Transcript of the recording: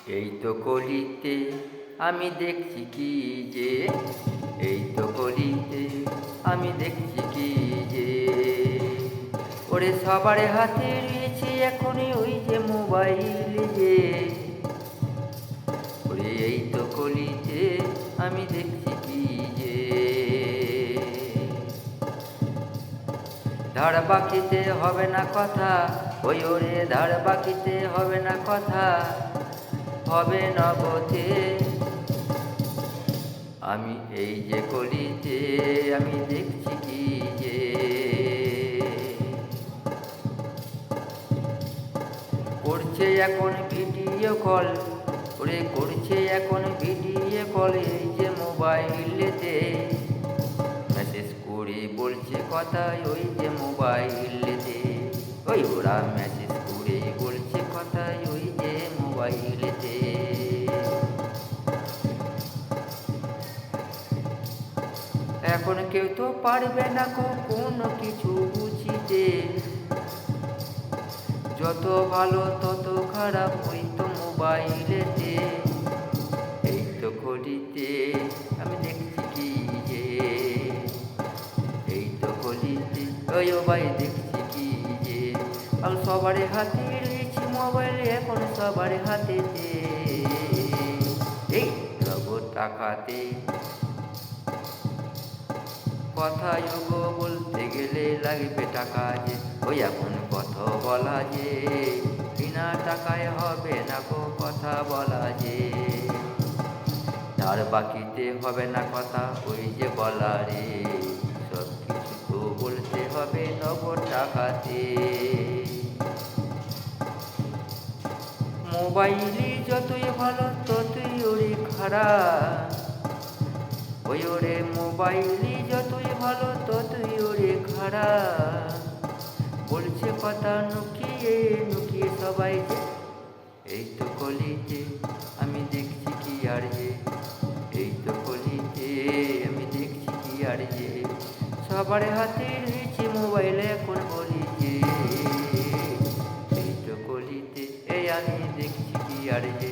এই তো কলিতে আমি দেখছি কি যে, এই তো কলিতে আমি দেখছি কি যে, ওরে সবার হাতে রয়েছে এখনই ওই যে মোবাইল যে, ওরে এই তো কলিতে আমি দেখছি কি যে, ধার বাকিতে হবে না কথা, ওই ওরে ধার বাকিতে হবে না কথা, হবে নগদে। আমি এই যে কলিতে আমি দেখছি কি যে, করছে এখন ভিডিও কল, ওরে করছে এখন ভিডিও কল এই যে মোবাইলেতে, মেসেজ করে বলছে কথা ওই যে মোবাইলেতে, ওই ওরা মেসেজ করে বলছে কথা ওই যে মোবাইলেতে। এখন কেউ তো পারবে না কোনো কিছু বুঝিতে, যত ভালো তত খারাপ ওই তো মোবাইলেতে। এই তো কলিতে আমি দেখছি কি যে, এই তো কলিতে ওই ও ভাই দেখছি কি যে, আর সবার হাতে রয়েছে মোবাইল এখন সবার হাতেতে, এই নগদ টাকাতে কথা যোগ বলতে গেলে লাগবে টাকা যে, ওই এখন কথা বলা যে, বিনা টাকায় হবে না কথা বলা যে, ধার বাকিতে হবে না কথা ওই যে বলা রে, সব কিছু তো বলতে হবে নগদ টাকাতে। মোবাইলই যতই ভালো ততই ওরে খারাপ, ওই ওরে মোবাইলই যতই ভালো ততই ওরে খারাপ, বলছে কথা নুকিয়ে নুকিয়ে সবাই যে, এই তো কলিতে আমি দেখছি কি আর যে, এই তো কলিতে আমি দেখছি কি আর যে, সবার হাতে রয়েছে মোবাইল এখন বলি যে, এই তো কলিতে এই আমি দেখছি কি আর যে।